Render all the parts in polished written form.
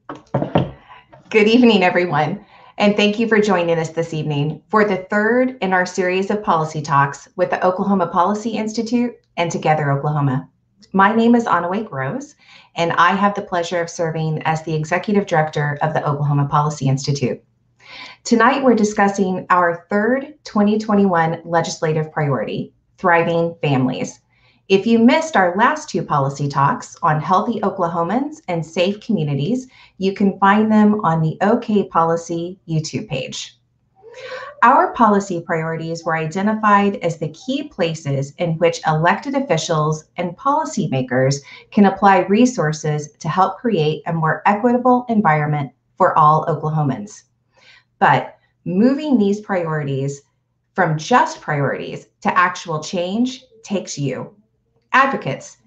Good evening, everyone, and thank you for joining us this evening for the third in our series of policy talks with the Oklahoma Policy Institute and Together Oklahoma. My name is Anna Rose, and I have the pleasure of serving as the Executive Director of the Oklahoma Policy Institute. Tonight, we're discussing our third 2021 legislative priority, thriving families. If you missed our last two policy talks on healthy Oklahomans and safe communities, you can find them on the OK Policy YouTube page. Our policy priorities were identified as the key places in which elected officials and policymakers can apply resources to help create a more equitable environment for all Oklahomans. But moving these priorities from just priorities to actual change takes you, advocates,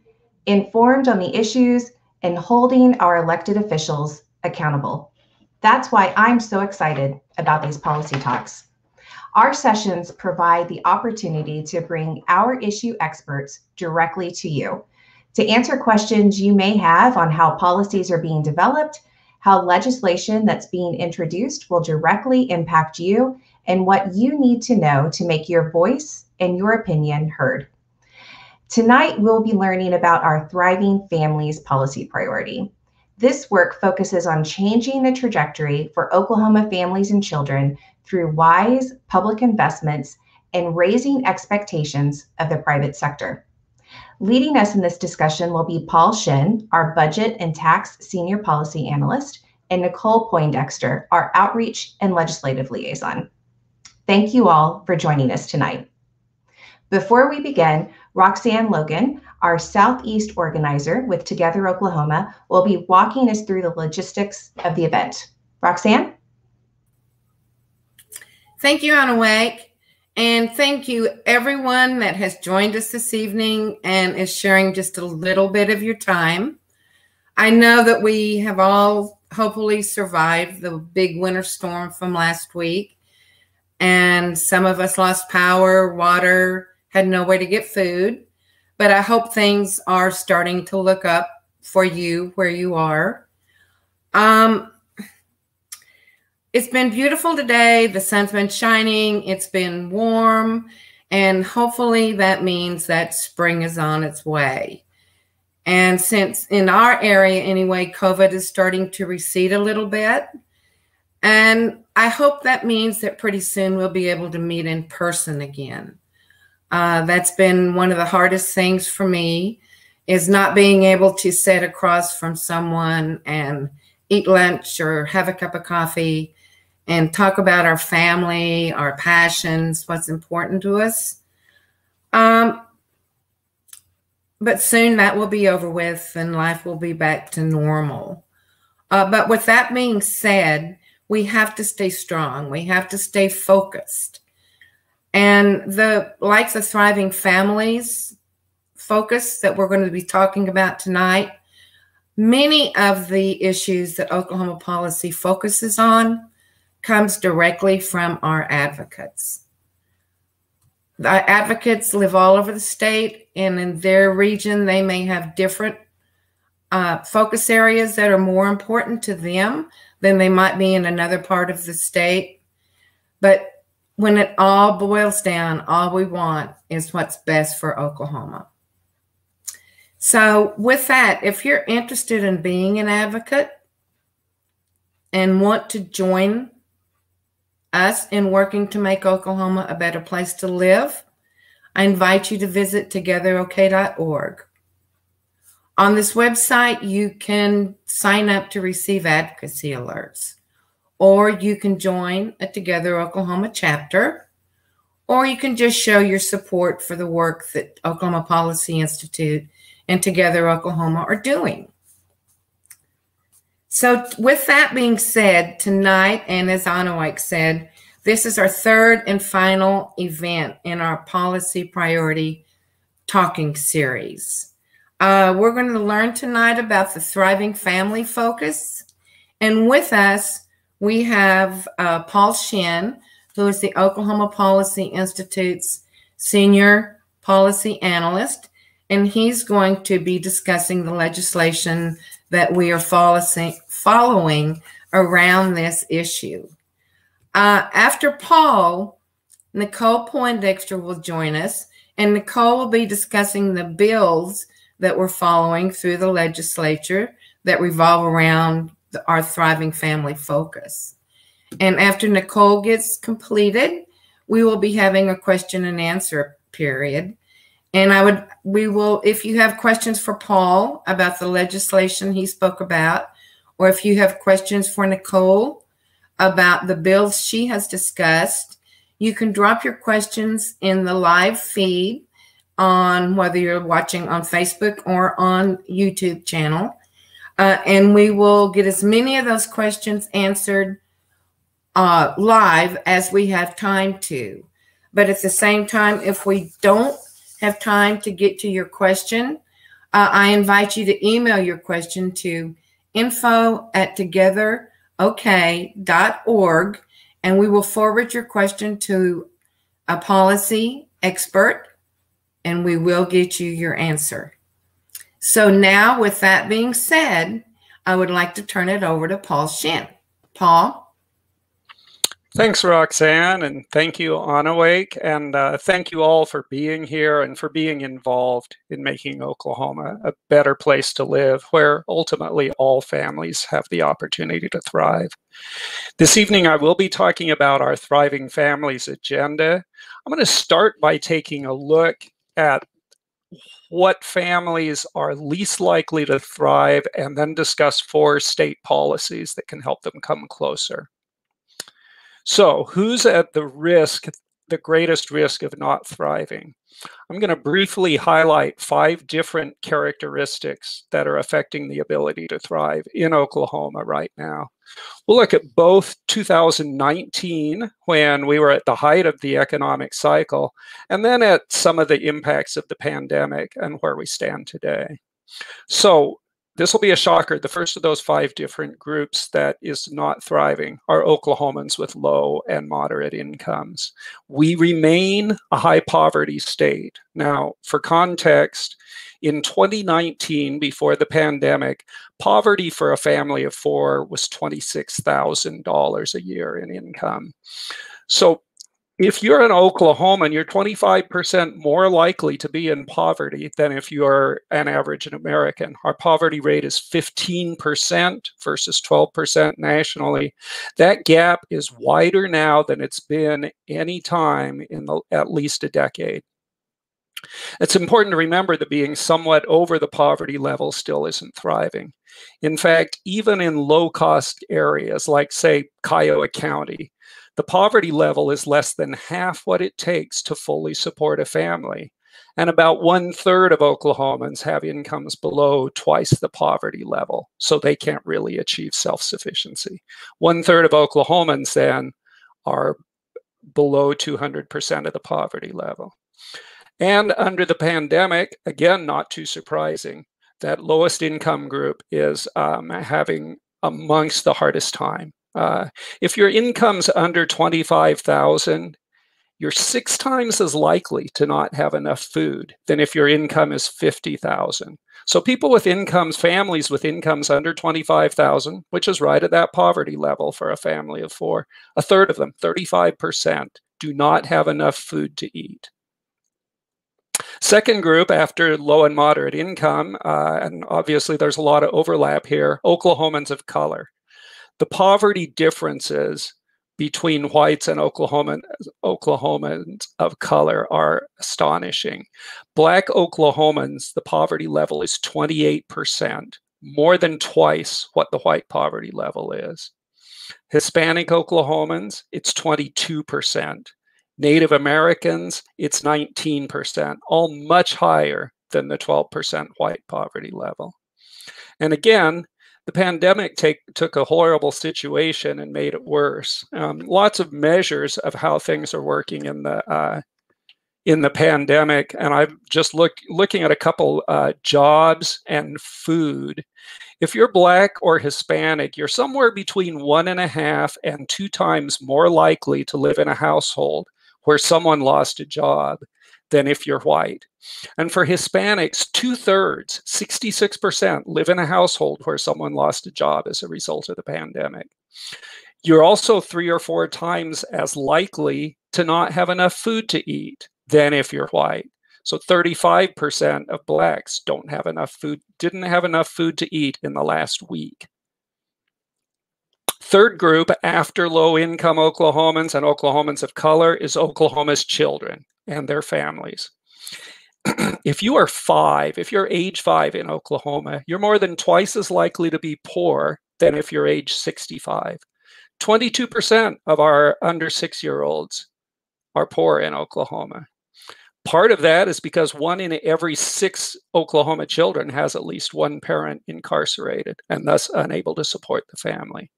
informed on the issues and holding our elected officials accountable. That's why I'm so excited about these policy talks. Our sessions provide the opportunity to bring our issue experts directly to you, to answer questions you may have on how policies are being developed, how legislation that's being introduced will directly impact you, and what you need to know to make your voice and your opinion heard. Tonight, we'll be learning about our Thriving Families policy priority. This work focuses on changing the trajectory for Oklahoma families and children through wise public investments and raising expectations of the private sector. Leading us in this discussion will be Paul Shin, our Budget and Tax Senior Policy Analyst, and Nicole Poindexter, our Outreach and Legislative Liaison. Thank you all for joining us tonight. Before we begin, Roxanne Logan, our Southeast organizer with Together Oklahoma, will be walking us through the logistics of the event. Roxanne? Thank you, Anna Wake, and thank you everyone that has joined us this evening and is sharing just a little bit of your time. I know that we have all hopefully survived the big winter storm from last week, and some of us lost power, water, had no way to get food, but I hope things are starting to look up for you where you are. It's been beautiful today. The sun's been shining. It's been warm, and hopefully that means that spring is on its way. And since in our area anyway, COVID is starting to recede a little bit, and I hope that means that pretty soon we'll be able to meet in person again. That's been one of the hardest things for me, is not being able to sit across from someone and eat lunch or have a cup of coffee and talk about our family, our passions, what's important to us. But soon that will be over with and life will be back to normal. But with that being said, we have to stay strong. We have to stay focused. And the Thriving Families focus that we're going to be talking about tonight, many of the issues that Oklahoma policy focuses on comes directly from our advocates. The advocates live all over the state, and in their region, they may have different focus areas that are more important to them than they might be in another part of the state. But when it all boils down, all we want is what's best for Oklahoma. So with that, if you're interested in being an advocate and want to join us in working to make Oklahoma a better place to live, I invite you to visit togetherok.org. On this website, you can sign up to receive advocacy alerts, or you can join a Together Oklahoma chapter, or you can just show your support for the work that Oklahoma Policy Institute and Together Oklahoma are doing. So with that being said, tonight, and as Anna said, this is our third and final event in our policy priority talking series. We're going to learn tonight about the Thriving Family focus. And with us, we have Paul Shin, who is the Oklahoma Policy Institute's Senior Policy Analyst, and he's going to be discussing the legislation that we are following around this issue. After Paul, Nicole Poindexter will join us, and Nicole will be discussing the bills that we're following through the legislature that revolve around our thriving family focus. And after Nicole gets completed, we will be having a question and answer period. And we will, if you have questions for Paul about the legislation he spoke about, or if you have questions for Nicole about the bills she has discussed, you can drop your questions in the live feed on whether you're watching on Facebook or on YouTube channel. And we will get as many of those questions answered live as we have time to. But at the same time, if we don't have time to get to your question, I invite you to email your question to info@togetherok.org, and we will forward your question to a policy expert, and we will get you your answer. So now, with that being said, I would like to turn it over to Paul Shin. Paul? Thanks, Roxanne, and thank you, Anawake, and thank you all for being here and for being involved in making Oklahoma a better place to live, where ultimately all families have the opportunity to thrive. This evening, I will be talking about our Thriving Families agenda. I'm going to start by taking a look at what families are least likely to thrive, and then discuss 4 state policies that can help them come closer. So who's at the greatest risk of not thriving? I'm going to briefly highlight 5 different characteristics that are affecting the ability to thrive in Oklahoma right now. We'll look at both 2019, when we were at the height of the economic cycle, and then at some of the impacts of the pandemic and where we stand today. So this will be a shocker. The first of those 5 different groups that is not thriving are Oklahomans with low and moderate incomes. We remain a high poverty state. Now, for context, in 2019, before the pandemic, poverty for a family of 4 was $26,000 a year in income. So if you're an Oklahoman, you're 25% more likely to be in poverty than if you're an average American. Our poverty rate is 15% versus 12% nationally. That gap is wider now than it's been any time in at least a decade. It's important to remember that being somewhat over the poverty level still isn't thriving. In fact, even in low-cost areas like, say, Kiowa County, the poverty level is less than half what it takes to fully support a family. And about 1/3 of Oklahomans have incomes below twice the poverty level, so they can't really achieve self-sufficiency. 1/3 of Oklahomans then are below 200% of the poverty level. And under the pandemic, again, not too surprising, that lowest income group is having amongst the hardest time. If your income's under $25,000, you're 6 times as likely to not have enough food than if your income is $50,000. So people with incomes, families with incomes under $25,000, which is right at that poverty level for a family of 4, 1/3 of them, 35%, do not have enough food to eat. Second group, after low and moderate income, and obviously there's a lot of overlap here, Oklahomans of color. The poverty differences between whites and Oklahomans of color are astonishing. Black Oklahomans, the poverty level is 28%, more than twice what the white poverty level is. Hispanic Oklahomans, it's 22%. Native Americans, it's 19%, all much higher than the 12% white poverty level. And again, the pandemic took a horrible situation and made it worse. Lots of measures of how things are working in the pandemic, and I'm just looking at a couple jobs and food. If you're Black or Hispanic, you're somewhere between 1.5 and 2 times more likely to live in a household where someone lost a job than if you're white. And for Hispanics, 2/3, 66%, live in a household where someone lost a job as a result of the pandemic. You're also 3 or 4 times as likely to not have enough food to eat than if you're white. So 35% of Blacks didn't have enough food to eat in the last week. Third group after low-income Oklahomans and Oklahomans of color is Oklahoma's children and their families. If you are 5, if you're age 5 in Oklahoma, you're more than twice as likely to be poor than if you're age 65. 22% of our under 6-year-olds are poor in Oklahoma. Part of that is because 1 in every 6 Oklahoma children has at least one parent incarcerated and thus unable to support the family.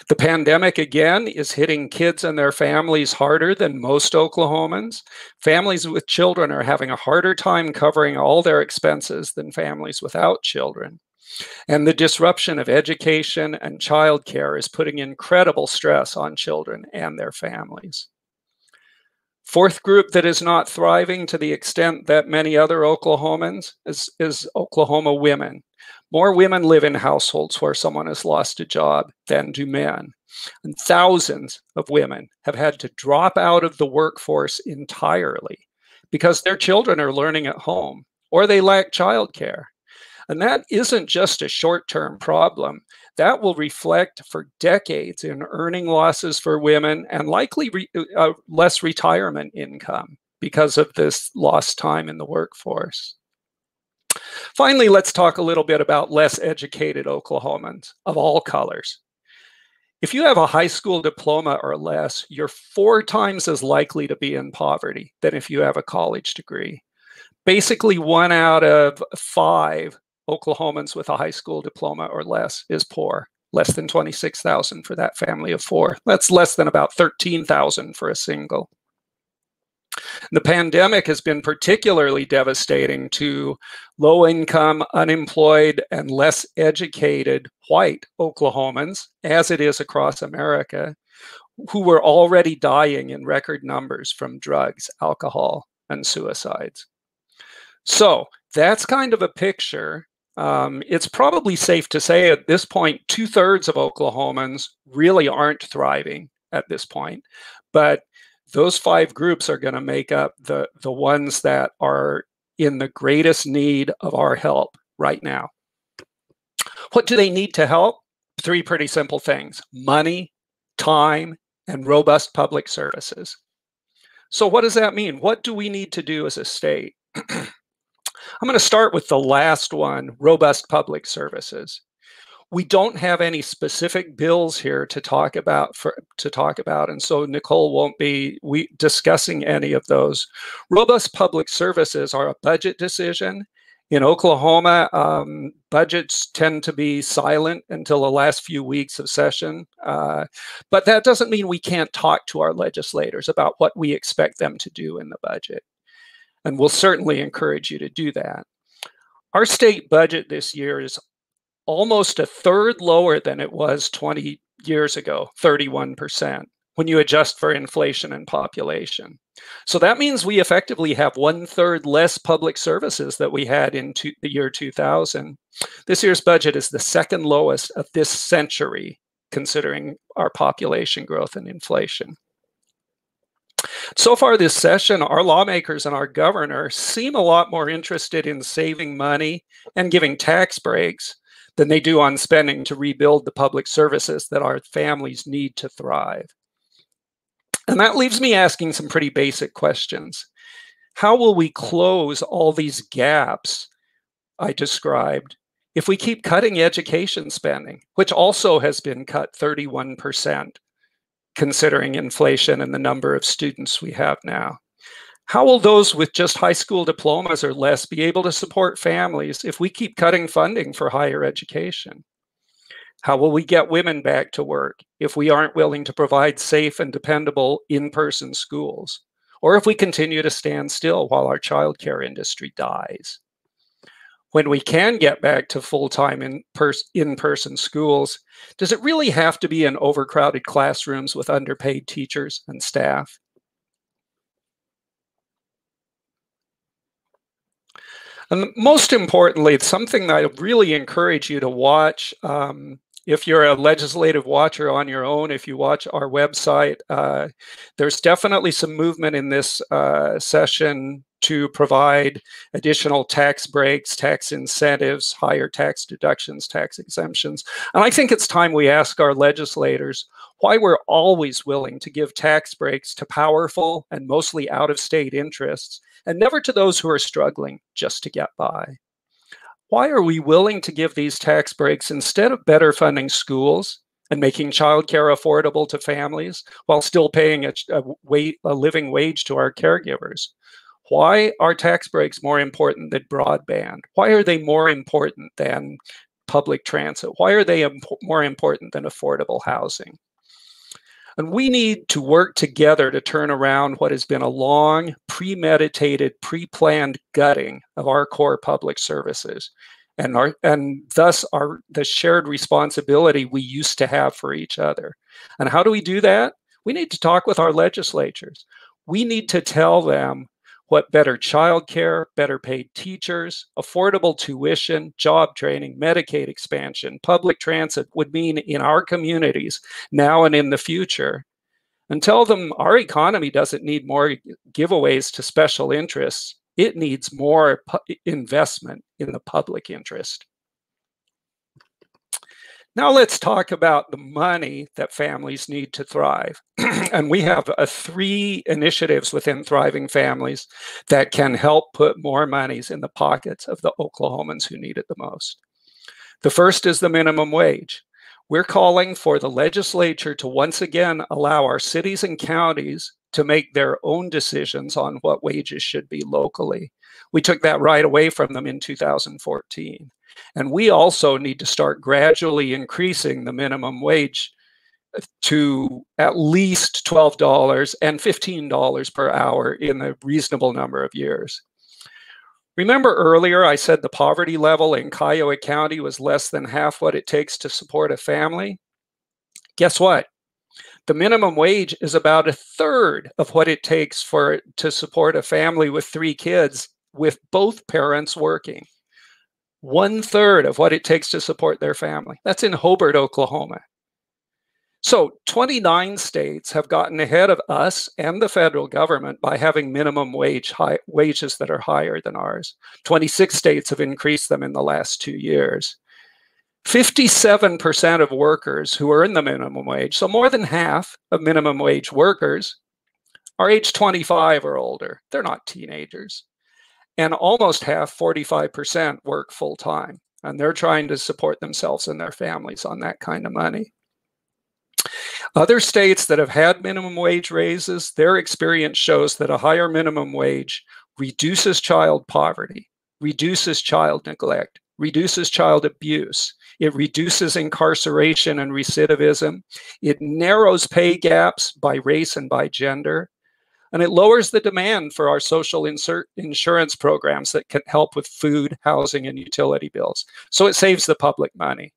The pandemic, again, is hitting kids and their families harder than most Oklahomans. Families with children are having a harder time covering all their expenses than families without children. And the disruption of education and childcare is putting incredible stress on children and their families. Fourth group that is not thriving to the extent that many other Oklahomans is Oklahoma women. More women live in households where someone has lost a job than do men. And thousands of women have had to drop out of the workforce entirely because their children are learning at home or they lack childcare. And that isn't just a short-term problem. That will reflect for decades in earning losses for women and likely less retirement income because of this lost time in the workforce. Finally, let's talk a little bit about less educated Oklahomans of all colors. If you have a high school diploma or less, you're 4 times as likely to be in poverty than if you have a college degree. Basically, 1 out of 5 Oklahomans with a high school diploma or less is poor. Less than 26,000 for that family of 4. That's less than about 13,000 for a single. The pandemic has been particularly devastating to low-income, unemployed, and less educated white Oklahomans, as it is across America, who were already dying in record numbers from drugs, alcohol, and suicides. So that's kind of a picture. It's probably safe to say at this point, 2/3 of Oklahomans really aren't thriving at this point, but those 5 groups are going to make up the ones that are in the greatest need of our help right now. What do they need to help? 3 pretty simple things: money, time, and robust public services. So what does that mean? What do we need to do as a state? I'm going to start with the last one, robust public services. We don't have any specific bills here to talk about, and so Nicole won't be discussing any of those. Robust public services are a budget decision. In Oklahoma, budgets tend to be silent until the last few weeks of session, but that doesn't mean we can't talk to our legislators about what we expect them to do in the budget. And we'll certainly encourage you to do that. Our state budget this year is almost 1/3 lower than it was 20 years ago, 31%, when you adjust for inflation and population. So that means we effectively have 1/3 less public services that we had in the year 2000. This year's budget is the 2nd lowest of this century, considering our population growth and inflation. So far this session, our lawmakers and our governor seem a lot more interested in saving money and giving tax breaks than they do on spending to rebuild the public services that our families need to thrive. And that leaves me asking some pretty basic questions. How will we close all these gaps I described if we keep cutting education spending, which also has been cut 31%, considering inflation and the number of students we have now? How will those with just high school diplomas or less be able to support families if we keep cutting funding for higher education? How will we get women back to work if we aren't willing to provide safe and dependable in-person schools? Or if we continue to stand still while our childcare industry dies? When we can get back to full-time in-person schools, does it really have to be in overcrowded classrooms with underpaid teachers and staff? And most importantly, it's something that I really encourage you to watch. If you're a legislative watcher on your own, if you watch our website, there's definitely some movement in this session to provide additional tax breaks, tax incentives, higher tax deductions, tax exemptions. And I think it's time we ask our legislators why we're always willing to give tax breaks to powerful and mostly out-of-state interests, and never to those who are struggling just to get by. Why are we willing to give these tax breaks instead of better funding schools and making childcare affordable to families while still paying a living wage to our caregivers? Why are tax breaks more important than broadband? Why are they more important than public transit? Why are they more important than affordable housing? And we need to work together to turn around what has been a long, premeditated, pre-planned gutting of our core public services, and thus the shared responsibility we used to have for each other. And how do we do that? We need to talk with our legislatures. We need to tell them what better childcare, better paid teachers, affordable tuition, job training, Medicaid expansion, public transit would mean in our communities now and in the future. And tell them our economy doesn't need more giveaways to special interests. It needs more investment in the public interest. Now let's talk about the money that families need to thrive. And we have 3 initiatives within Thriving Families that can help put more monies in the pockets of the Oklahomans who need it the most. The first is the minimum wage. We're calling for the legislature to once again allow our cities and counties to make their own decisions on what wages should be locally. We took that right away from them in 2014. And we also need to start gradually increasing the minimum wage to at least $12 and $15 per hour in a reasonable number of years. Remember earlier I said the poverty level in Kiowa County was less than half what it takes to support a family? Guess what? The minimum wage is about 1/3 of what it takes to support a family with 3 kids with both parents working. 1/3 of what it takes to support their family. That's in Hobart, Oklahoma. So 29 states have gotten ahead of us and the federal government by having minimum wages that are higher than ours. 26 states have increased them in the last 2 years. 57% of workers who earn the minimum wage, so more than half of minimum wage workers, are age 25 or older. They're not teenagers. And almost half, 45%, work full time. And they're trying to support themselves and their families on that kind of money. Other states that have had minimum wage raises, their experience shows that a higher minimum wage reduces child poverty, reduces child neglect, reduces child abuse. It reduces incarceration and recidivism. It narrows pay gaps by race and by gender. And it lowers the demand for our social insurance programs that can help with food, housing, and utility bills. So it saves the public money.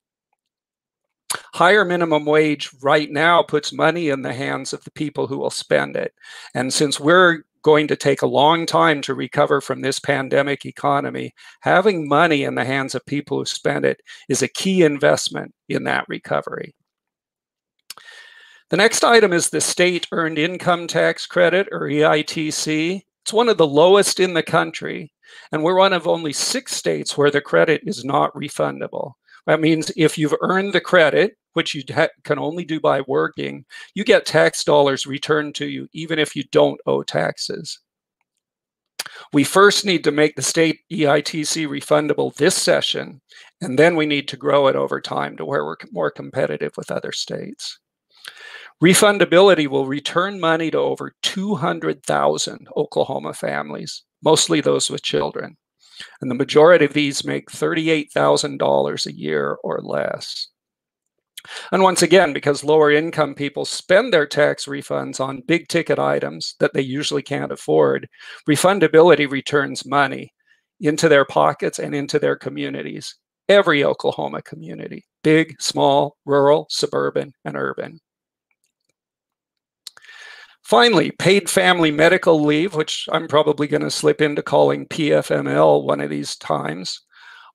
Higher minimum wage right now puts money in the hands of the people who will spend it. And since we're going to take a long time to recover from this pandemic economy, having money in the hands of people who spend it is a key investment in that recovery. The next item is the State Earned Income Tax Credit, or EITC. It's one of the lowest in the country, and we're one of only 6 states where the credit is not refundable. That means if you've earned the credit, which you can only do by working, you get tax dollars returned to you even if you don't owe taxes. We first need to make the state EITC refundable this session, and then we need to grow it over time to where we're more competitive with other states. Refundability will return money to over 200,000 Oklahoma families, mostly those with children. And the majority of these make $38,000 a year or less. And once again, because lower income people spend their tax refunds on big ticket items that they usually can't afford, refundability returns money into their pockets and into their communities. Every Oklahoma community, big, small, rural, suburban, and urban. Finally, paid family medical leave, which I'm probably going to slip into calling Pfml one of these times.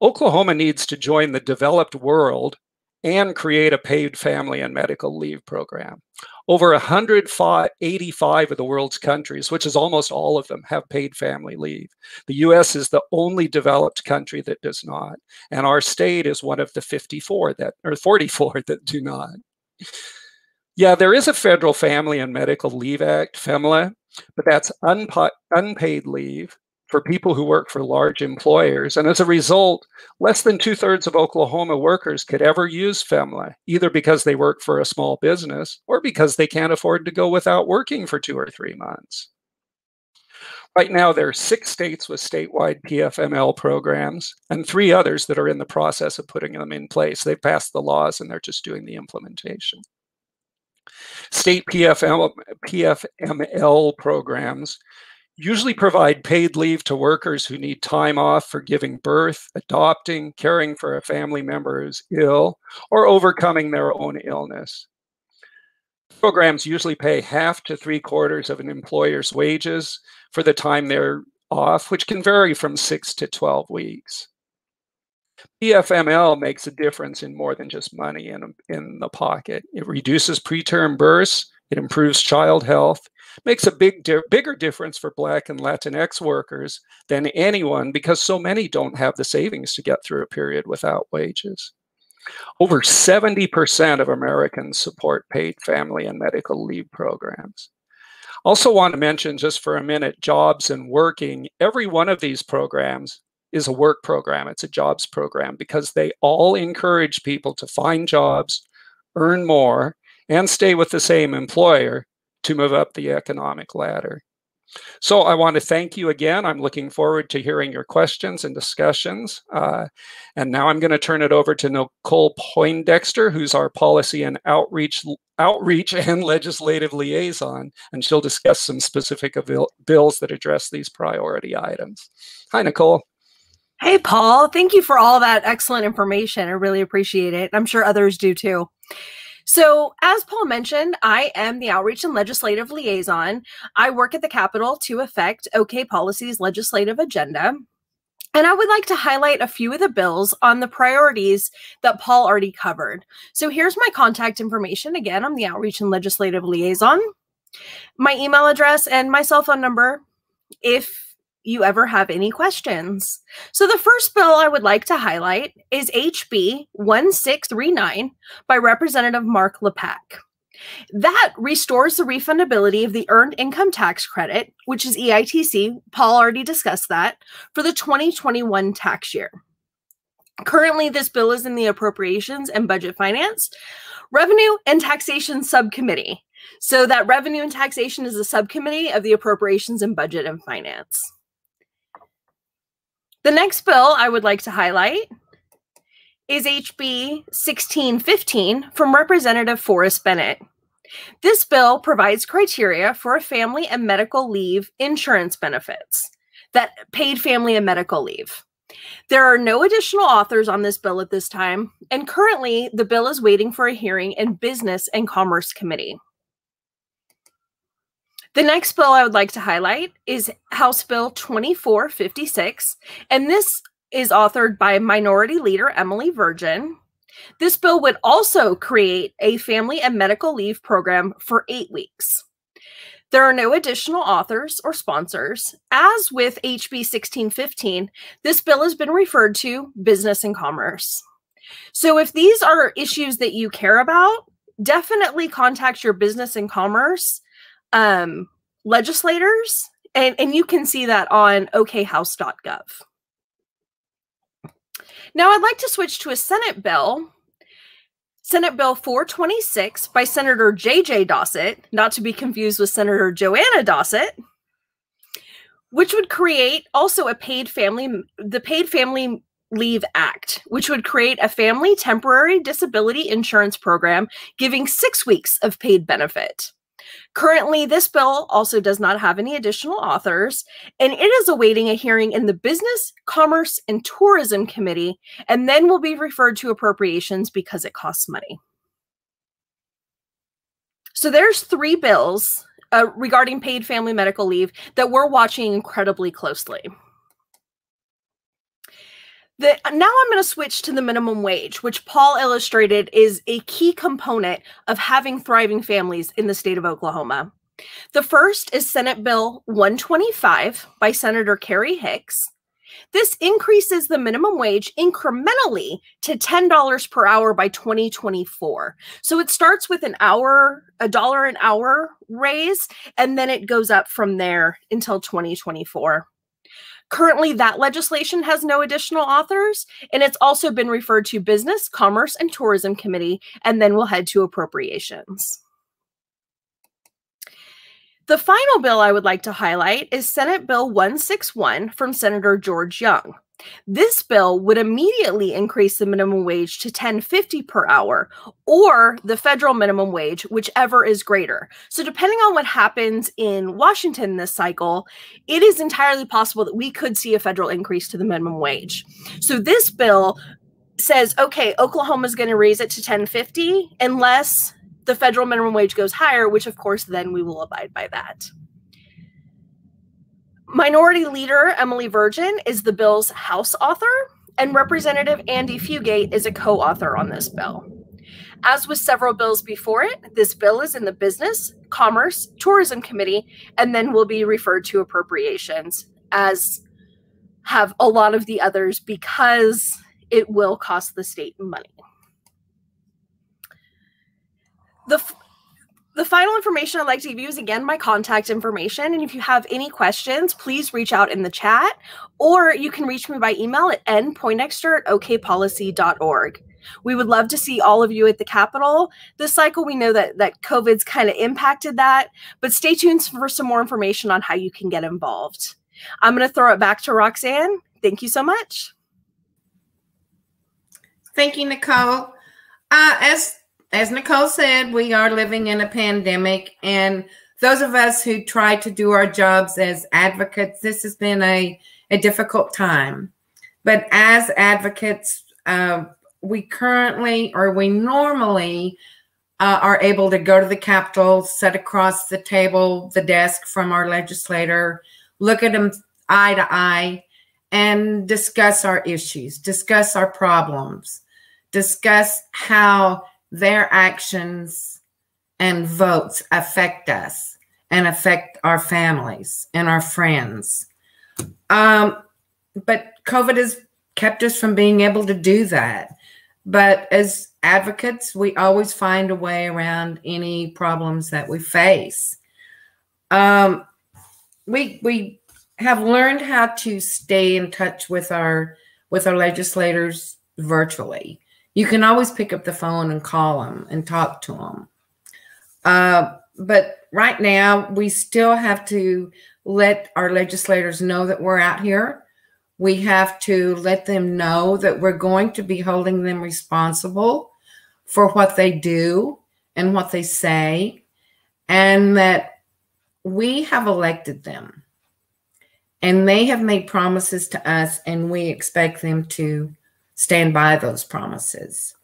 Oklahoma needs to join the developed world and create a paid family and medical leave program. Over 185 of the world's countries, which is almost all of them, have paid family leave. The US is the only developed country that does not. And our state is one of the 44 that do not. Yeah, there is a Federal Family and Medical Leave Act, Pfml, but that's unpaid leave for people who work for large employers. And as a result, less than 2/3 of Oklahoma workers could ever use Pfml, either because they work for a small business or because they can't afford to go without working for 2 or 3 months. Right now, there are 6 states with statewide Pfml programs and 3 others that are in the process of putting them in place. They've passed the laws and they're just doing the implementation. State Pfml programs usually provide paid leave to workers who need time off for giving birth, adopting, caring for a family member who's ill, or overcoming their own illness. Programs usually pay half to 3/4 of an employer's wages for the time they're off, which can vary from 6 to 12 weeks. Pfml makes a difference in more than just money in the pocket. It reduces preterm births, it improves child health, makes a bigger difference for Black and Latinx workers than anyone because so many don't have the savings to get through a period without wages. Over 70% of Americans support paid family and medical leave programs. Also want to mention just for a minute, jobs and working. Every one of these programs is a work program. It's a jobs program because they all encourage people to find jobs, earn more, and stay with the same employer to move up the economic ladder. So I want to thank you again. I'm looking forward to hearing your questions and discussions. And now I'm going to turn it over to Nicole Poindexter, who's our Policy and Outreach and Legislative Liaison, and she'll discuss some specific bills that address these priority items. Hi, Nicole. Hey, Paul. Thank you for all that excellent information. I really appreciate it. I'm sure others do too. So as Paul mentioned, I am the Outreach and Legislative Liaison. I work at the Capitol to affect OK Policy's legislative agenda. And I would like to highlight a few of the bills on the priorities that Paul already covered. So here's my contact information. Again, I'm the Outreach and Legislative Liaison. My email address and my cell phone number if you ever have any questions. So the first bill I would like to highlight is HB 1639 by Representative Mark LePack. That restores the refundability of the Earned Income Tax Credit, which is EITC, Paul already discussed that, for the 2021 tax year. Currently, this bill is in the Appropriations and Budget Finance, Revenue and Taxation Subcommittee. So that Revenue and Taxation is a subcommittee of the Appropriations and Budget and Finance. The next bill I would like to highlight is HB 1615 from Representative Forrest Bennett. This bill provides criteria for a family and medical leave insurance benefits, that paid family and medical leave. There are no additional authors on this bill at this time, and currently the bill is waiting for a hearing in Business and Commerce Committee. The next bill I would like to highlight is House Bill 2456, and this is authored by Minority Leader Emily Virgin. This bill would also create a family and medical leave program for 8 weeks. There are no additional authors or sponsors. As with HB 1615, this bill has been referred to Business and Commerce. So if these are issues that you care about, definitely contact your Business and Commerce legislators, and you can see that on okhouse.gov. Now I'd like to switch to a Senate bill, Senate Bill 426 by Senator J.J. Dossett, not to be confused with Senator Joanna Dossett, which would create also the Paid Family Leave Act, which would create a family temporary disability insurance program giving 6 weeks of paid benefit. Currently, this bill also does not have any additional authors, and it is awaiting a hearing in the Business, Commerce, and Tourism Committee, and then will be referred to Appropriations because it costs money. So there's 3 bills regarding paid family medical leave that we're watching incredibly closely. Now I'm going to switch to the minimum wage, which Paul illustrated is a key component of having thriving families in the state of Oklahoma. The first is Senate Bill 125 by Senator Carrie Hicks. This increases the minimum wage incrementally to $10 per hour by 2024. So it starts with a dollar an hour raise, and then it goes up from there until 2024. Currently, that legislation has no additional authors, and it's also been referred to Business, Commerce, and Tourism Committee, and then we'll head to Appropriations. The final bill I would like to highlight is Senate Bill 161 from Senator George Young. This bill would immediately increase the minimum wage to $10.50 per hour or the federal minimum wage, whichever is greater. So depending on what happens in Washington this cycle, it is entirely possible that we could see a federal increase to the minimum wage. So this bill says, okay, Oklahoma is going to raise it to $10.50 unless the federal minimum wage goes higher, which of course then we will abide by that. Minority Leader Emily Virgin is the bill's House author, and Representative Andy Fugate is a co-author on this bill. As with several bills before it, this bill is in the Business, Commerce, Tourism Committee, and then will be referred to Appropriations, as have a lot of the others, because it will cost the state money. The final information I'd like to give you is, again, my contact information. And if you have any questions, please reach out in the chat, or you can reach me by email at npoindexter@okpolicy.org. We would love to see all of you at the Capitol this cycle. We know that COVID's kind of impacted that, but stay tuned for some more information on how you can get involved. I'm going to throw it back to Roxanne. Thank you so much. Thank you, Nicole. As Nicole said, we are living in a pandemic, and those of us who try to do our jobs as advocates, this has been a difficult time. But as advocates, we normally are able to go to the Capitol, sit across the table, the desk from our legislator, look at them eye to eye, and discuss our issues, discuss our problems, discuss how their actions and votes affect us and affect our families and our friends. But COVID has kept us from being able to do that. But as advocates, we always find a way around any problems that we face. We have learned how to stay in touch with our legislators virtually. You can always pick up the phone and call them and talk to them. But right now, we still have to let our legislators know that we're out here. We have to let them know that we're going to be holding them responsible for what they do and what they say, and that we have elected them. And they have made promises to us, and we expect them to stand by those promises.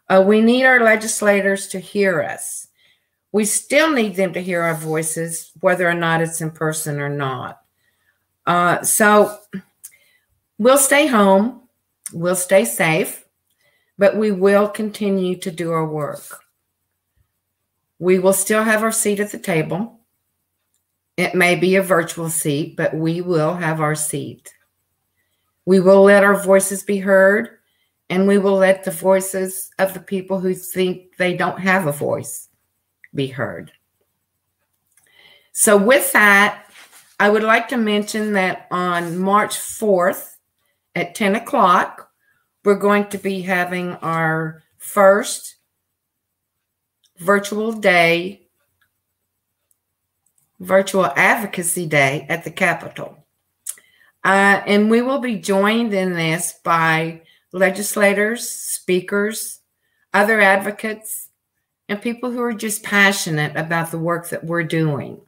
We need our legislators to hear us. We still need them to hear our voices, whether or not it's in person or not. So we'll stay home, we'll stay safe, but we will continue to do our work. We will still have our seat at the table. It may be a virtual seat, but we will have our seat. We will let our voices be heard, and we will let the voices of the people who think they don't have a voice be heard. So with that, I would like to mention that on March 4th at 10 o'clock, we're going to be having our first virtual advocacy day at the Capitol. And we will be joined in this by legislators, speakers, other advocates, and people who are just passionate about the work that we're doing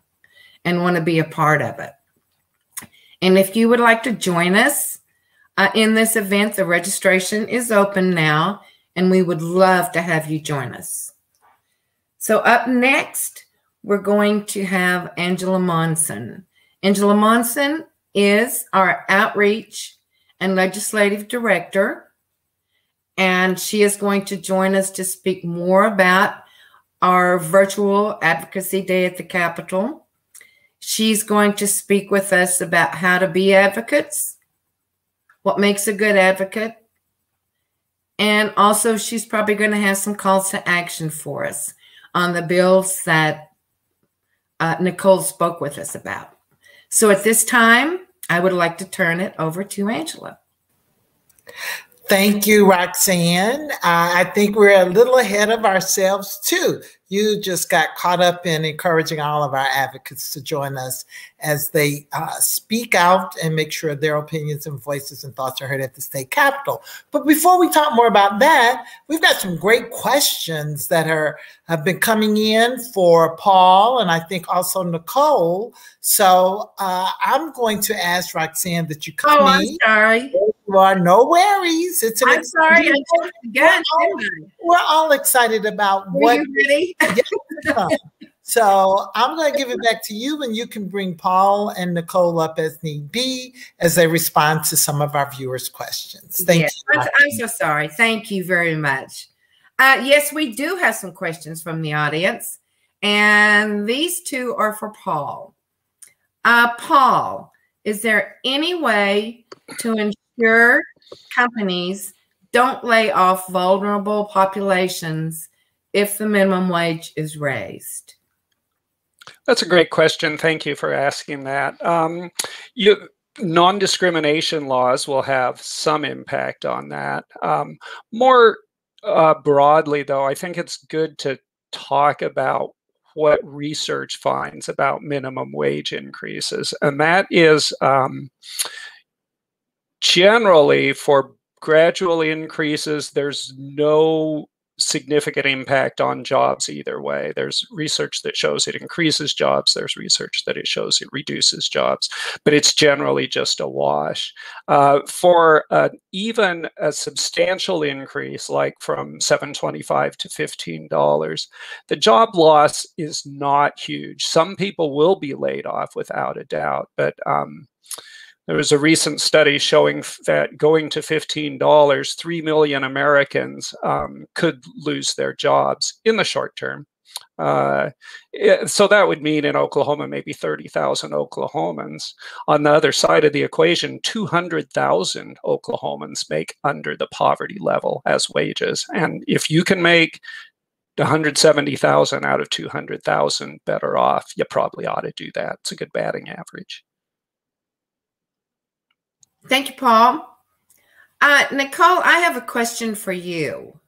and want to be a part of it. And if you would like to join us in this event, the registration is open now, and we would love to have you join us. So up next, we're going to have Angela Monson. Angela Monson is our Outreach and Legislative Director, and she is going to join us to speak more about our virtual Advocacy Day at the Capitol. She's going to speak with us about how to be advocates, what makes a good advocate, and also she's probably going to have some calls to action for us on the bills that Nicole spoke with us about. So at this time, I would like to turn it over to Angela. Thank you, Roxanne. I think we're a little ahead of ourselves too. You just got caught up in encouraging all of our advocates to join us as they speak out and make sure their opinions and voices and thoughts are heard at the state capitol. But before we talk more about that, we've got some great questions that have been coming in for Paul and I think also Nicole. So I'm going to ask Roxanne that you come in. Oh, I'm sorry. You are, no worries. It's an I'm sorry. We're all excited about Were what. You ready? So I'm going to give it back to you, and you can bring Paul and Nicole up as need be as they respond to some of our viewers' questions. Thank you. I'm so sorry. Thank you very much. Yes, we do have some questions from the audience, and these two are for Paul. Paul, is there any way to ensure companies don't lay off vulnerable populations if the minimum wage is raised? That's a great question. Thank you for asking that. Non-discrimination laws will have some impact on that. More broadly, though, I think it's good to talk about what research finds about minimum wage increases. And that is generally for gradual increases, there's no significant impact on jobs either way. There's research that shows it increases jobs. There's research that it shows it reduces jobs, but it's generally just a wash. For even a substantial increase, like from $7.25 to $15, the job loss is not huge. Some people will be laid off without a doubt, but there was a recent study showing that going to $15, 3 million Americans could lose their jobs in the short term. So that would mean in Oklahoma, maybe 30,000 Oklahomans. On the other side of the equation, 200,000 Oklahomans make under the poverty level as wages. And if you can make 170,000 out of 200,000 better off, you probably ought to do that. It's a good batting average. Thank you, Paul. Nicole, I have a question for you.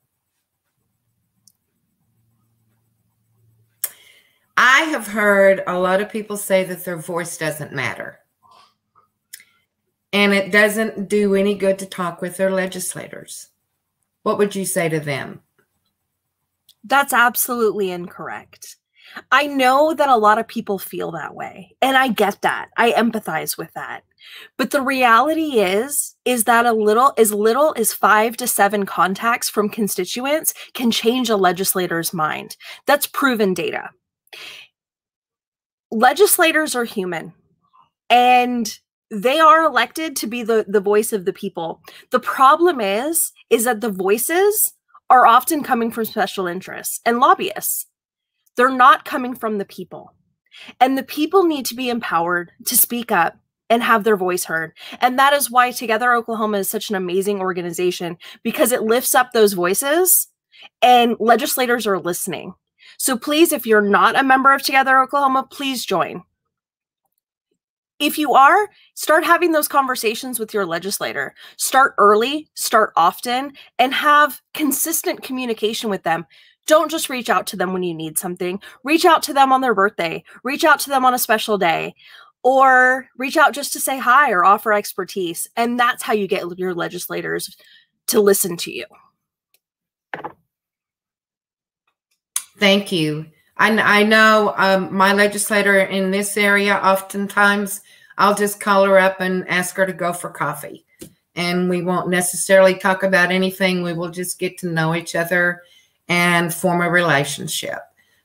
I have heard a lot of people say that their voice doesn't matter. And it doesn't do any good to talk with their legislators. What would you say to them? That's absolutely incorrect. I know that a lot of people feel that way, and I get that. I empathize with that. But the reality is that as little as 5 to 7 contacts from constituents can change a legislator's mind. That's proven data. Legislators are human, and they are elected to be the voice of the people. The problem is that the voices are often coming from special interests and lobbyists. They're not coming from the people. And the people need to be empowered to speak up and have their voice heard. And that is why Together Oklahoma is such an amazing organization, because it lifts up those voices and legislators are listening. So please, if you're not a member of Together Oklahoma, please join. If you are, start having those conversations with your legislator. Start early, start often, and have consistent communication with them. Don't just reach out to them when you need something. Reach out to them on their birthday. Reach out to them on a special day. Or reach out just to say hi or offer expertise. And that's how you get your legislators to listen to you. Thank you. I know my legislator in this area, oftentimes I'll just call her up and ask her to go for coffee. And we won't necessarily talk about anything. We will just get to know each other and form a relationship.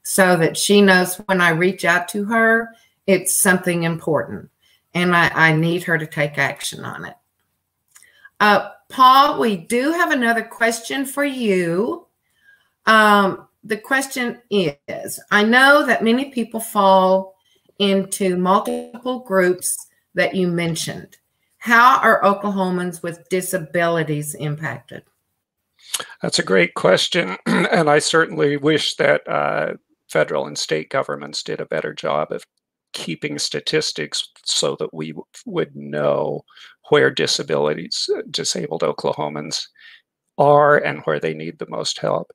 so that she knows when I reach out to her, it's something important and I need her to take action on it. Paul, we do have another question for you. The question is, I know that many people fall into multiple groups that you mentioned. How are Oklahomans with disabilities impacted? That's a great question. And I certainly wish that federal and state governments did a better job of keeping statistics so that we would know where disabled Oklahomans are and where they need the most help.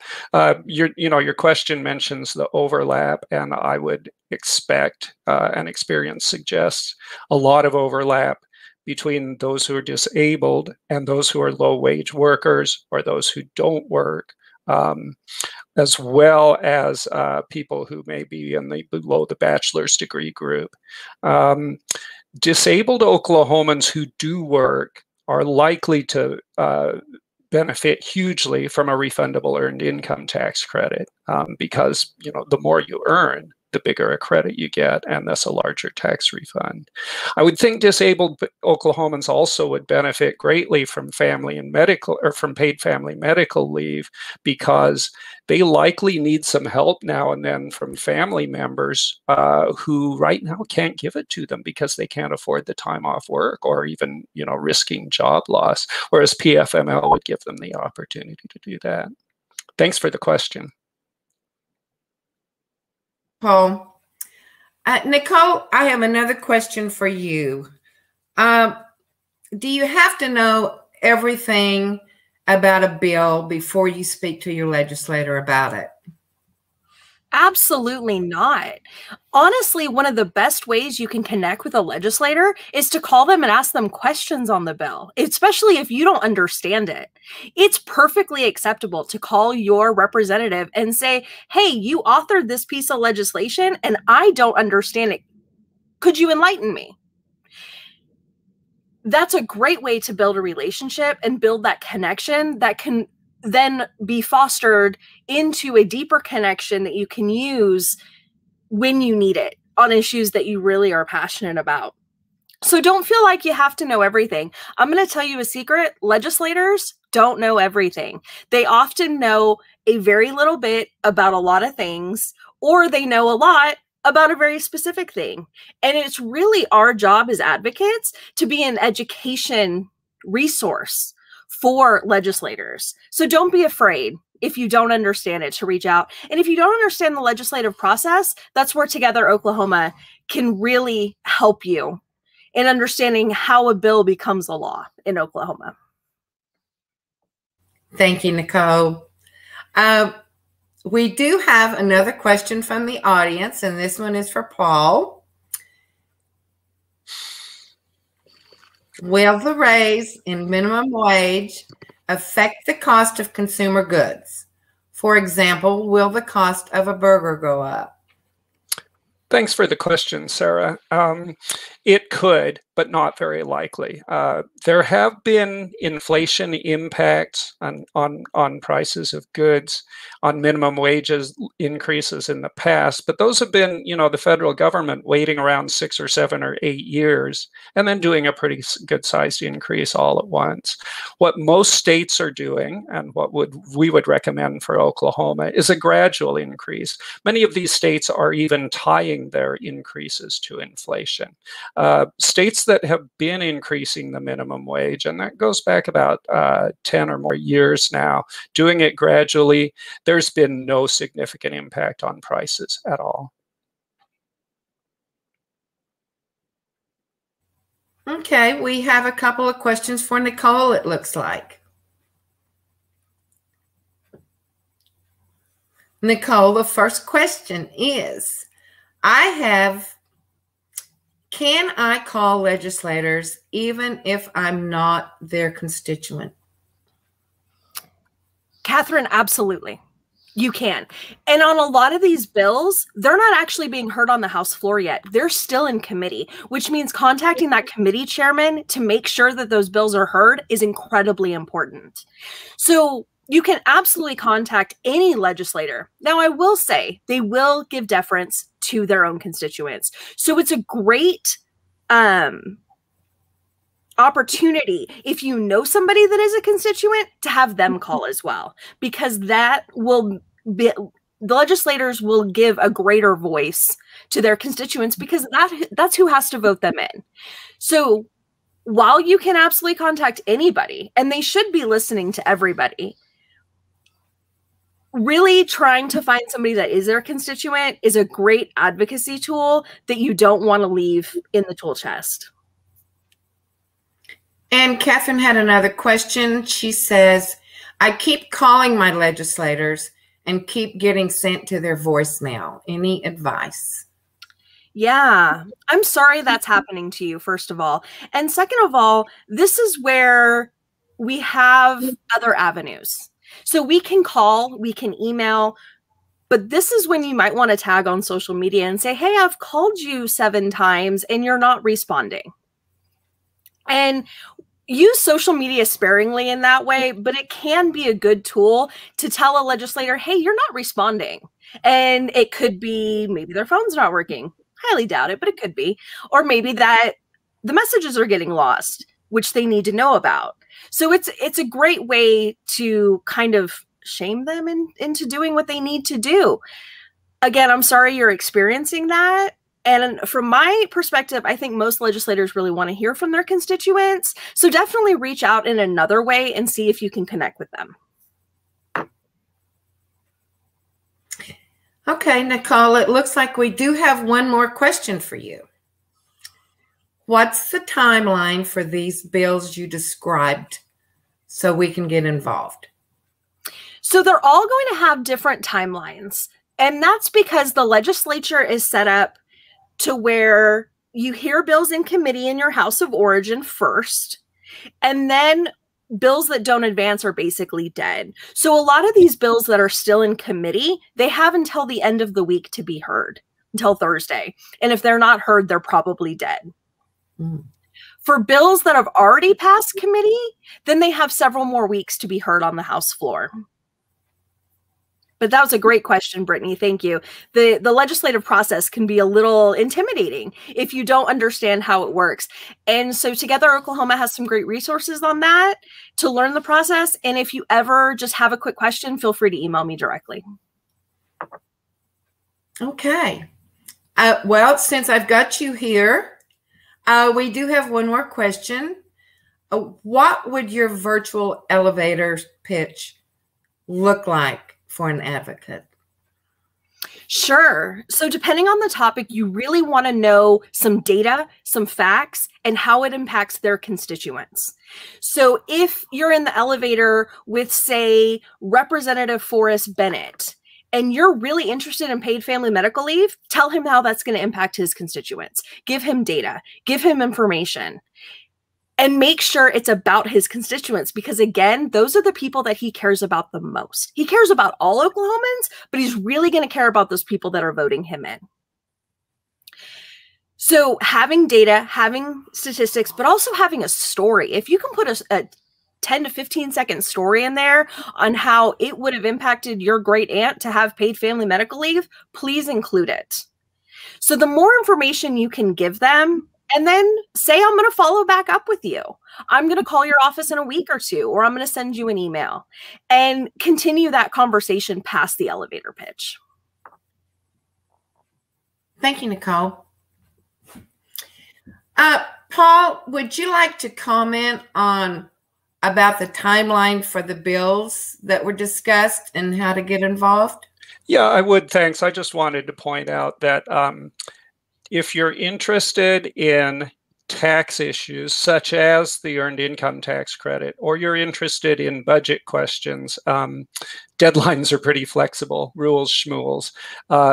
Your question mentions the overlap, and I would expect and experience suggests a lot of overlap between those who are disabled and those who are low-wage workers or those who don't work, as well as people who may be in the below the bachelor's degree group. Disabled Oklahomans who do work are likely to benefit hugely from a refundable earned income tax credit because the more you earn, the bigger a credit you get, and thus a larger tax refund. I would think disabled Oklahomans also would benefit greatly from family and medical, or from paid family medical leave, because they likely need some help now and then from family members who right now can't give it to them because they can't afford the time off work, or even risking job loss, whereas Pfml would give them the opportunity to do that. Thanks for the question. Paul. Nicole, I have another question for you. Do you have to know everything about a bill before you speak to your legislator about it? Absolutely not. Honestly, one of the best ways you can connect with a legislator is to call them and ask them questions on the bill, especially if you don't understand it. It's perfectly acceptable to call your representative and say, hey, you authored this piece of legislation and I don't understand it. Could you enlighten me? That's a great way to build a relationship and build that connection that can then be fostered into a deeper connection that you can use when you need it on issues that you really are passionate about. So don't feel like you have to know everything. I'm going to tell you a secret. Legislators don't know everything. They often know a very little bit about a lot of things, or they know a lot about a very specific thing. And it's really our job as advocates to be an education resource for legislators. So don't be afraid if you don't understand it to reach out. And if you don't understand the legislative process, that's where Together Oklahoma can really help you in understanding how a bill becomes a law in Oklahoma. Thank you, Nicole. We do have another question from the audience, and this one is for Paul. Will the raise in minimum wage affect the cost of consumer goods? For example, will the cost of a burger go up? Thanks for the question, Sarah. It could, but not very likely. There have been inflation impacts on prices of goods, on minimum wages increases in the past, but those have been, the federal government waiting around 6 or 7 or 8 years and then doing a pretty good sized increase all at once. What most states are doing, and what we would recommend for Oklahoma, is a gradual increase. Many of these states are even tying their increases to inflation. States that have been increasing the minimum wage, and that goes back about 10 or more years now, doing it gradually, there's been no significant impact on prices at all. Okay, we have a couple of questions for Nicole, it looks like. Nicole, the first question is, can I call legislators even if I'm not their constituent? Catherine, absolutely. You can. And on a lot of these bills, they're not actually being heard on the House floor yet. They're still in committee, which means contacting that committee chairman to make sure that those bills are heard is incredibly important. So you can absolutely contact any legislator. Now, I will say they will give deference to their own constituents. So it's a great opportunity, if you know somebody that is a constituent, to have them call as well, because that will be, the legislators will give a greater voice to their constituents, because that's who has to vote them in. So while you can absolutely contact anybody, and they should be listening to everybody, really trying to find somebody that is their constituent is a great advocacy tool that you don't want to leave in the tool chest. And Catherine had another question. She says, I keep calling my legislators and keep getting sent to their voicemail. Any advice? Yeah, I'm sorry that's happening to you, first of all. And second of all, this is where we have other avenues. So we can call, we can email, but this is when you might want to tag on social media and say, hey, I've called you 7 times and you're not responding. And use social media sparingly in that way, but it can be a good tool to tell a legislator, hey, you're not responding. And it could be maybe their phone's not working. Highly doubt it, but it could be. Or maybe that the messages are getting lost, which they need to know about. So it's a great way to kind of shame them into doing what they need to do. Again, I'm sorry you're experiencing that. And from my perspective, I think most legislators really want to hear from their constituents. So definitely reach out in another way and see if you can connect with them. Okay, Nicole, it looks like we do have one more question for you. What's the timeline for these bills you described so we can get involved? So they're all going to have different timelines. And that's because the legislature is set up to where you hear bills in committee in your house of origin first, and then bills that don't advance are basically dead. So a lot of these bills that are still in committee, they have until the end of the week to be heard, until Thursday. And if they're not heard, they're probably dead. For bills that have already passed committee, then they have several more weeks to be heard on the House floor. But that was a great question, Brittany. Thank you. The legislative process can be a little intimidating if you don't understand how it works. And so Together Oklahoma has some great resources on that to learn the process. And if you ever just have a quick question, feel free to email me directly. Okay. Well, since I've got you here, we do have one more question. What would your virtual elevator pitch look like for an advocate? Sure. So depending on the topic, you really want to know some data, some facts, and how it impacts their constituents. So if you're in the elevator with, say, Representative Forrest Bennett, and you're really interested in paid family medical leave, tell him how that's going to impact his constituents. Give him data, give him information, and make sure it's about his constituents, because again, those are the people that he cares about the most. He cares about all Oklahomans, but he's really going to care about those people that are voting him in. So having data, having statistics, but also having a story. If you can put a 10 to 15 second story in there on how it would have impacted your great aunt to have paid family medical leave, please include it. So the more information you can give them, and then say, I'm going to follow back up with you. I'm going to call your office in a week or two, or I'm going to send you an email, and continue that conversation past the elevator pitch. Thank you, Nicole. Paul, would you like to comment on about the timeline for the bills that were discussed and how to get involved? Yeah, I would. Thanks. I just wanted to point out that if you're interested in tax issues such as the earned income tax credit, or you're interested in budget questions, deadlines are pretty flexible, rules schmools.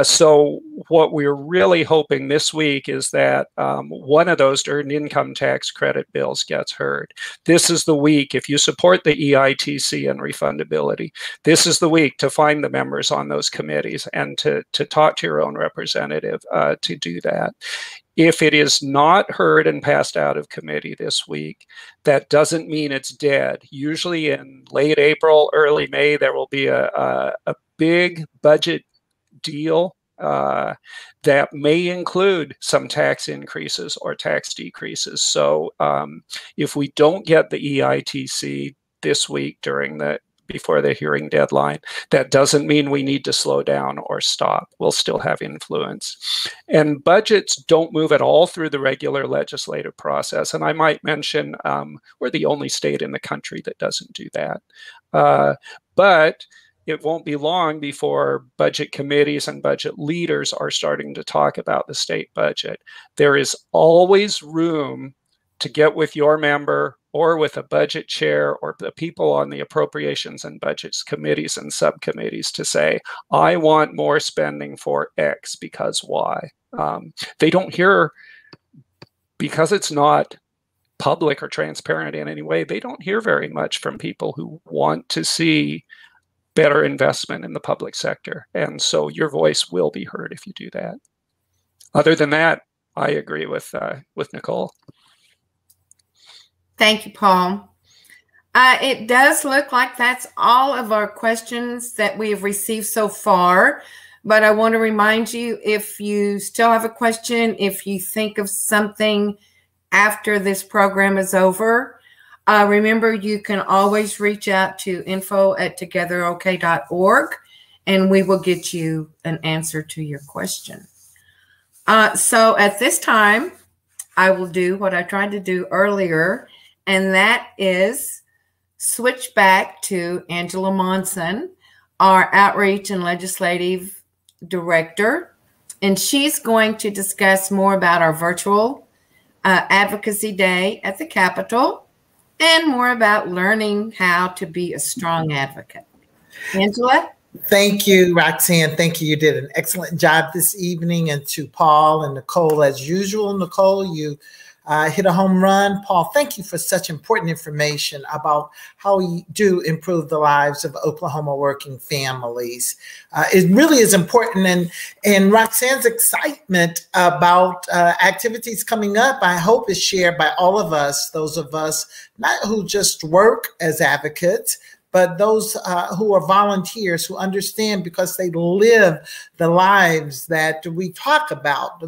So what we're really hoping this week is that one of those earned income tax credit bills gets heard. This is the week, if you support the EITC and refundability, this is the week to find the members on those committees and to talk to your own representative to do that. If it is not heard and passed out of committee this week, That doesn't mean it's dead. Usually in late April, early May, there will be a big budget deal that may include some tax increases or tax decreases. So if we don't get the EITC this week before the hearing deadline, that doesn't mean we need to slow down or stop. We'll still have influence. And budgets don't move at all through the regular legislative process. And I might mention we're the only state in the country that doesn't do that. But it won't be long before budget committees and budget leaders are starting to talk about the state budget. There is always room to get with your member or with a budget chair or the people on the appropriations and budgets committees and subcommittees to say, I want more spending for X because Y. They don't hear, because it's not public or transparent in any way, they don't hear very much from people who want to see better investment in the public sector. And so your voice will be heard if you do that. Other than that, I agree with Nicole. Thank you, Paul. It does look like that's all of our questions that we have received so far. But I want to remind you, if you still have a question, if you think of something after this program is over, remember you can always reach out to info@togetherok.org and we will get you an answer to your question. So at this time, I will do what I tried to do earlier, and that is switch back to Angela Monson, our Outreach and Legislative Director, and she's going to discuss more about our virtual Advocacy Day at the Capitol and more about learning how to be a strong advocate. Angela? Thank you, Roxanne. Thank you. You did an excellent job this evening. And to Paul and Nicole, as usual, Nicole, you hit a home run. Paul, thank you for such important information about how we do improve the lives of Oklahoma working families. It really is important. And Roxanne's excitement about activities coming up, I hope is shared by all of us, those of us not who just work as advocates, but those who are volunteers, who understand because they live the lives that we talk about,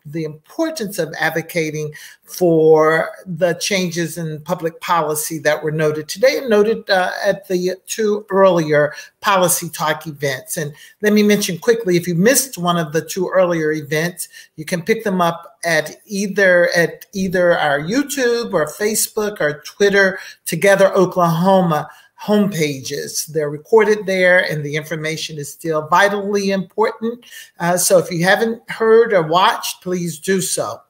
the importance of advocating for the changes in public policy that were noted today and noted at the two earlier policy talk events. And let me mention quickly, if you missed one of the two earlier events, you can pick them up at either our YouTube or Facebook or Twitter, Together Oklahoma homepages. They're recorded there and the information is still vitally important. So if you haven't heard or watched, please do so.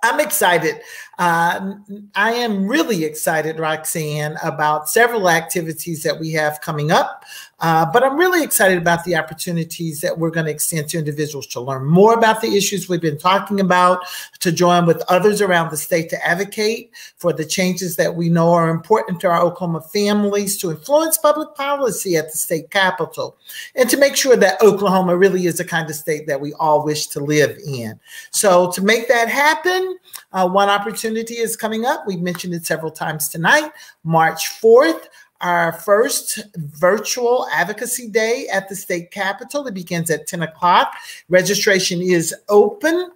I'm excited. I am really excited, Roxanne, about several activities that we have coming up. But I'm really excited about the opportunities that we're going to extend to individuals to learn more about the issues we've been talking about, to join with others around the state to advocate for the changes that we know are important to our Oklahoma families, to influence public policy at the state capitol, and to make sure that Oklahoma really is the kind of state that we all wish to live in. So to make that happen, one opportunity is coming up. We've mentioned it several times tonight, March 4th. Our first virtual advocacy day at the state capitol. It begins at 10 o'clock. Registration is open.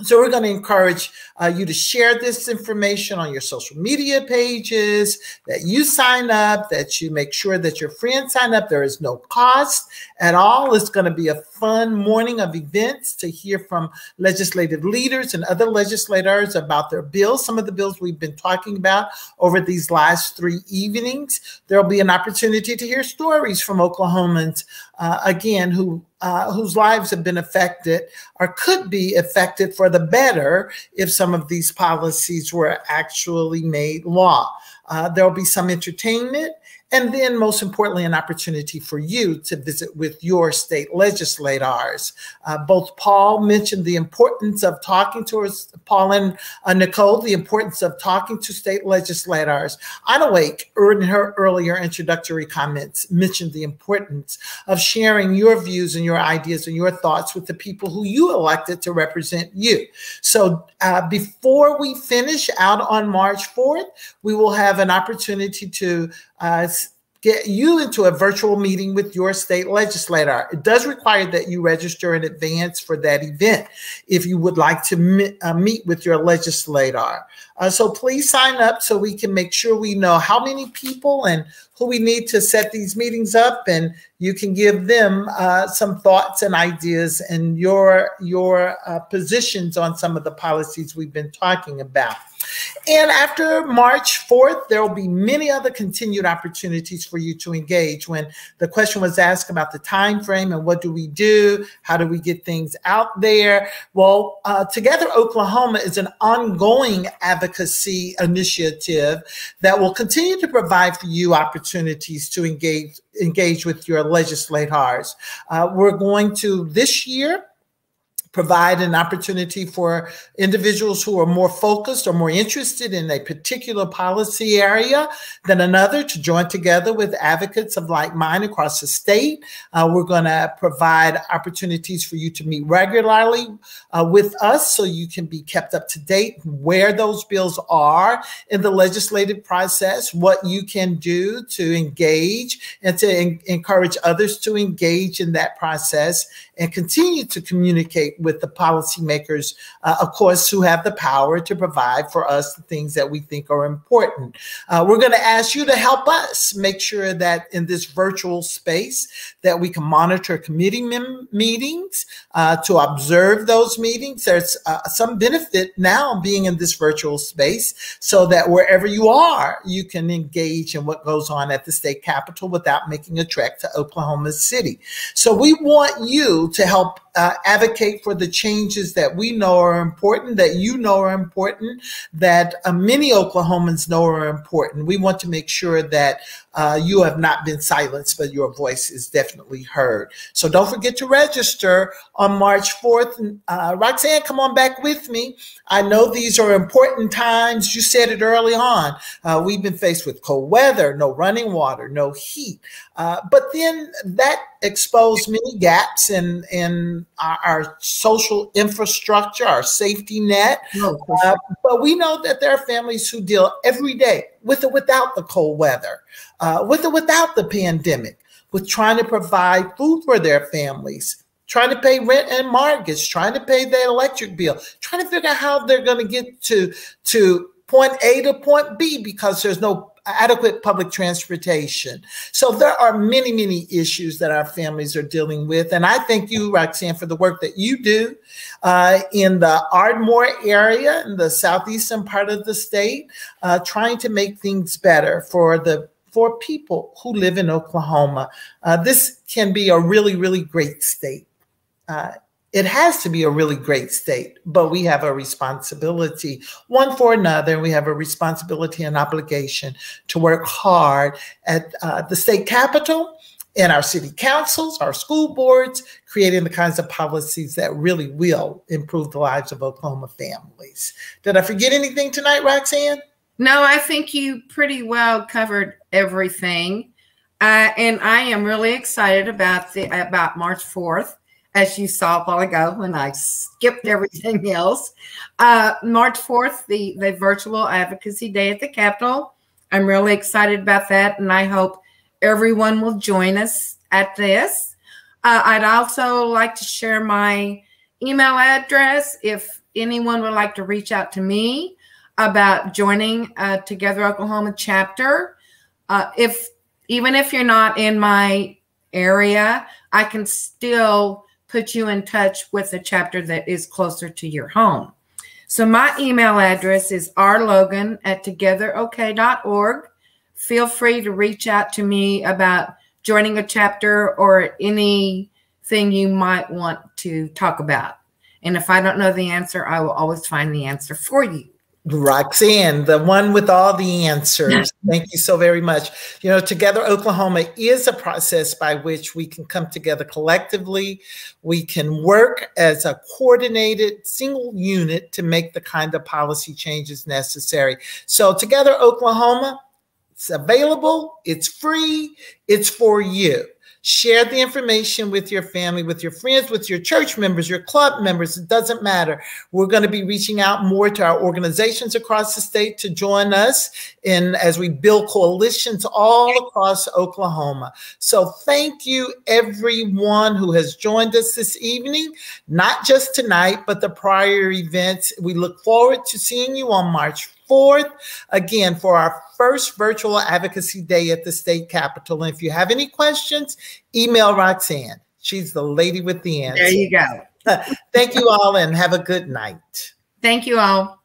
So we're going to encourage you to share this information on your social media pages, that you sign up, that you make sure that your friends sign up. There is no cost at all. It's going to be a fun morning of events to hear from legislative leaders and other legislators about their bills, some of the bills we've been talking about over these last 3 evenings. There'll be an opportunity to hear stories from Oklahomans, again, whose lives have been affected or could be affected for the better if some of these policies were actually made law. There'll be some entertainment, And then most importantly, an opportunity for you to visit with your state legislators. Both Paul mentioned the importance of talking to us, Paul and Nicole, the importance of talking to state legislators. Anna Wake, in her earlier introductory comments, mentioned the importance of sharing your views and your ideas and your thoughts with the people who you elected to represent you. So before we finish out on March 4th, we will have an opportunity to get you into a virtual meeting with your state legislator. It does require that you register in advance for that event if you would like to meet with your legislator. So please sign up so we can make sure we know how many people and who we need to set these meetings up, and you can give them some thoughts and ideas and your positions on some of the policies we've been talking about. And after March 4th, there will be many other continued opportunities for you to engage. When the question was asked about the time frame and what do we do, how do we get things out there? Well, Together Oklahoma is an ongoing advocacy initiative that will continue to provide for you opportunities to engage with your legislators. We're going to this year provide an opportunity for individuals who are more focused or more interested in a particular policy area than another to join together with advocates of like mind across the state. We're going to provide opportunities for you to meet regularly with us so you can be kept up to date where those bills are in the legislative process, what you can do to engage and to encourage others to engage in that process and continue to communicate with the policymakers, of course, who have the power to provide for us the things that we think are important. We're going to ask you to help us make sure that in this virtual space that we can monitor committee meetings, to observe those meetings. There's some benefit now being in this virtual space so that wherever you are, you can engage in what goes on at the state capitol without making a trek to Oklahoma City. So we want you to help advocate for the changes that we know are important, that you know are important, that many Oklahomans know are important. We want to make sure that you have not been silenced, but your voice is definitely heard. So don't forget to register on March 4th. Roxanne, come on back with me. I know these are important times. You said it early on. We've been faced with cold weather, no running water, no heat. But then that exposed many gaps in our social infrastructure, our safety net. No, but we know that there are families who deal every day with or without the cold weather, with or without the pandemic, with trying to provide food for their families, trying to pay rent and mortgage, trying to pay their electric bill, trying to figure out how they're going to get to point A to point B because there's no adequate public transportation. So there are many, many issues that our families are dealing with. And I thank you, Roxanne, for the work that you do in the Ardmore area, in the southeastern part of the state, trying to make things better for people who live in Oklahoma. This can be a really, really great state. It has to be a really great state, but we have a responsibility, one for another, and we have a responsibility and obligation to work hard at the state capitol and our city councils, our school boards, creating the kinds of policies that really will improve the lives of Oklahoma families. Did I forget anything tonight, Roxanne? No, I think you pretty well covered everything. And I am really excited about March 4th. As you saw a while ago when I skipped everything else. March 4th, the virtual advocacy day at the Capitol. I'm really excited about that, and I hope everyone will join us at this. I'd also like to share my email address if anyone would like to reach out to me about joining Together Oklahoma chapter. Even if you're not in my area, I can still put you in touch with a chapter that is closer to your home. So my email address is rlogan@togetherok.org. Feel free to reach out to me about joining a chapter or anything you might want to talk about. And if I don't know the answer, I will always find the answer for you. Roxanne, the one with all the answers. Thank you so very much. You know, Together Oklahoma is a process by which we can come together collectively. We can work as a coordinated single unit to make the kind of policy changes necessary. So Together Oklahoma, it's available, it's free, it's for you. Share the information with your family, with your friends, with your church members, your club members. It doesn't matter. We're going to be reaching out more to our organizations across the state to join us as we build coalitions all across Oklahoma. So thank you, everyone who has joined us this evening, not just tonight, but the prior events. We look forward to seeing you on March 4th, again, for our first virtual advocacy day at the state capitol. And if you have any questions, email Roxanne. She's the lady with the answer. There you go. Thank you all and have a good night. Thank you all.